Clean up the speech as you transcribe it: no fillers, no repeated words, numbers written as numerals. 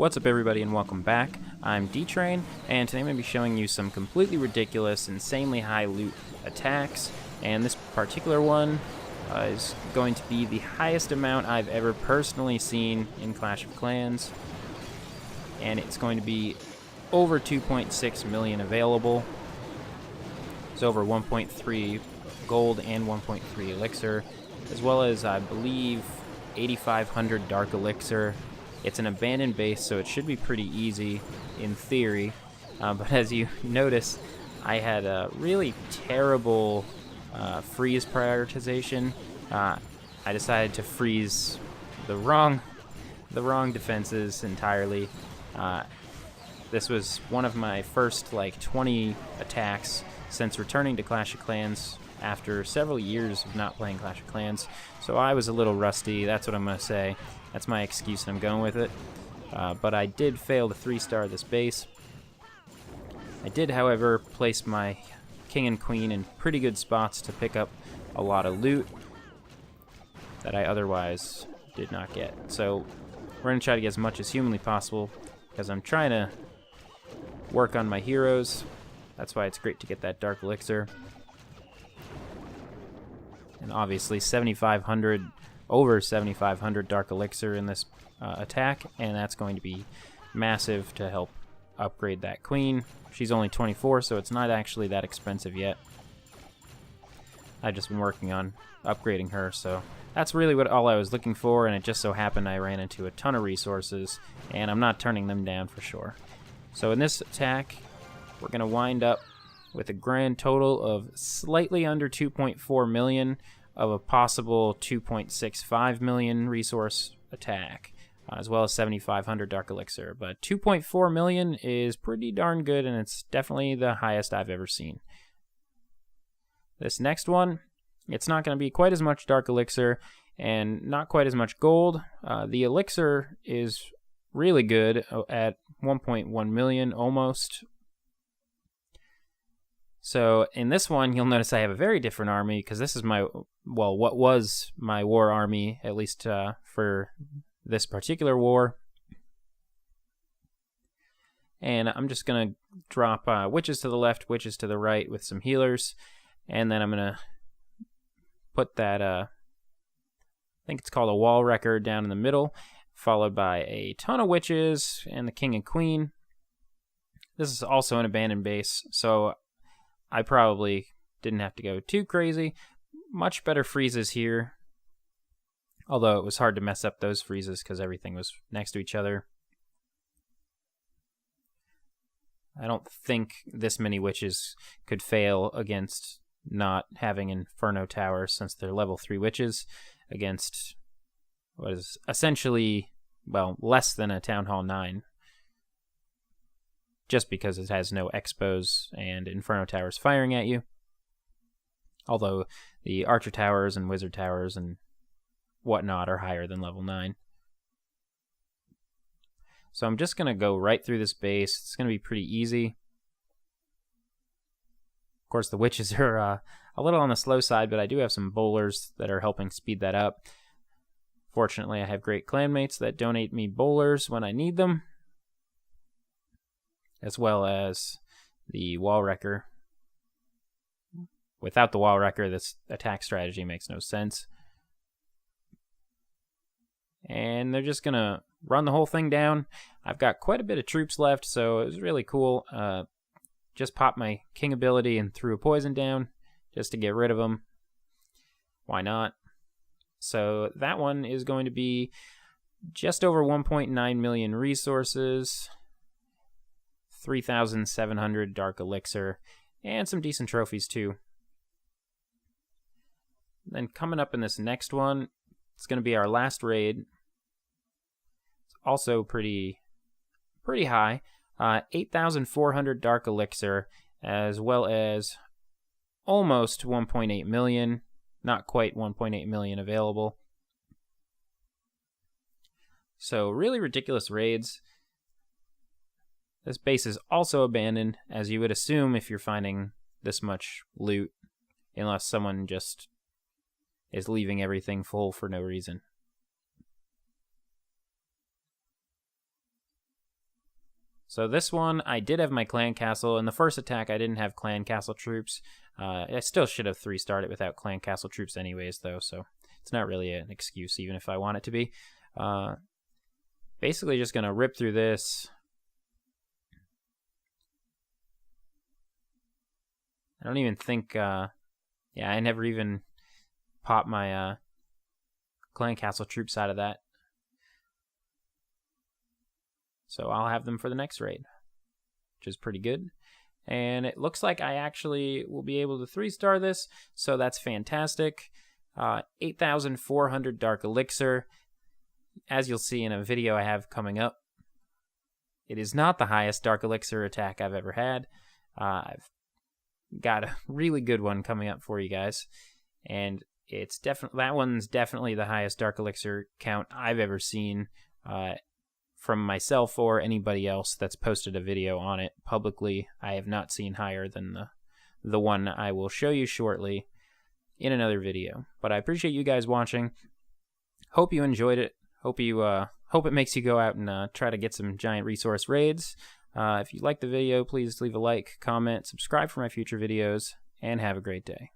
What's up everybody and welcome back. I'm D-Train, and today I'm going to be showing you some completely ridiculous, insanely high loot attacks, and this particular one is going to be the highest amount I've ever personally seen in Clash of Clans, and it's going to be over 2.6 million available. It's over 1.3 gold and 1.3 elixir, as well as I believe 8,500 dark elixir. It's an abandoned base, so it should be pretty easy in theory, but as you notice, I had a really terrible freeze prioritization. I decided to freeze the wrong defenses entirely. This was one of my first like 20 attacks since returning to Clash of Clans after several years of not playing Clash of Clans, so I was a little rusty. That's what I'm going to say. That's my excuse, and I'm going with it. But I did fail to 3-star this base. I did, however, place my king and queen in pretty good spots to pick up a lot of loot that I otherwise did not get. So we're going to try to get as much as humanly possible because I'm trying to work on my heroes. That's why it's great to get that dark elixir. And obviously 7,500, over 7,500 dark elixir in this attack, and that's going to be massive to help upgrade that queen. She's only 24, so it's not actually that expensive yet. I've just been working on upgrading her, so that's really all I was looking for, and it just so happened I ran into a ton of resources, and I'm not turning them down for sure. So in this attack, we're going to wind up with a grand total of slightly under 2.4 million of a possible 2.65 million resource attack, as well as 7,500 dark elixir. But 2.4 million is pretty darn good, and it's definitely the highest I've ever seen. This next one, it's not going to be quite as much dark elixir and not quite as much gold. The elixir is really good at 1.1 million almost. So in this one, you'll notice I have a very different army, because this is my, well, what was my war army, at least for this particular war. And I'm just going to drop witches to the left, witches to the right with some healers. And then I'm going to put that, I think it's called a wall wrecker, down in the middle, followed by a ton of witches and the king and queen. This is also an abandoned base, so I probably didn't have to go too crazy. Much better freezes here, although it was hard to mess up those freezes because everything was next to each other. I don't think this many witches could fail against not having Inferno Tower, since they're level 3 witches against what is essentially, well, less than a Town Hall 9. Just because it has no expos and Inferno Towers firing at you. Although the Archer Towers and Wizard Towers and whatnot are higher than level 9. So I'm just going to go right through this base. It's going to be pretty easy. Of course, the witches are a little on the slow side, but I do have some bowlers that are helping speed that up. Fortunately, I have great clanmates that donate me bowlers when I need them, as well as the wall wrecker. Without the wall wrecker, this attack strategy makes no sense. And they're just going to run the whole thing down. I've got quite a bit of troops left, so it was really cool. Just popped my king ability and threw a poison down just to get rid of them. Why not? So that one is going to be just over 1.9 million resources, 3,700 dark elixir, and some decent trophies too. Then coming up in this next one, it's going to be our last raid. It's also pretty high, 8,400 dark elixir, as well as almost 1.8 million, not quite 1.8 million available. So really ridiculous raids. This base is also abandoned, as you would assume if you're finding this much loot, unless someone just is leaving everything full for no reason. So this one, I did have my clan castle. In the first attack, I didn't have clan castle troops. I still should have 3-starred it without clan castle troops anyways, though, so it's not really an excuse, even if I want it to be. Basically just going to rip through this. I don't even think, yeah, I never even popped my clan castle troops out of that. So I'll have them for the next raid, which is pretty good. And it looks like I actually will be able to 3-star this, so that's fantastic. 8,400 Dark Elixir. As you'll see in a video I have coming up, it is not the highest Dark Elixir attack I've ever had. I've got a really good one coming up for you guys, and it's that one's definitely the highest Dark Elixir count I've ever seen from myself or anybody else that's posted a video on it publicly. I have not seen higher than the one I will show you shortly in another video. But I appreciate you guys watching. Hope you enjoyed it. Hope it makes you go out and try to get some giant resource raids. If you like the video, please leave a like, comment, subscribe for my future videos, and have a great day.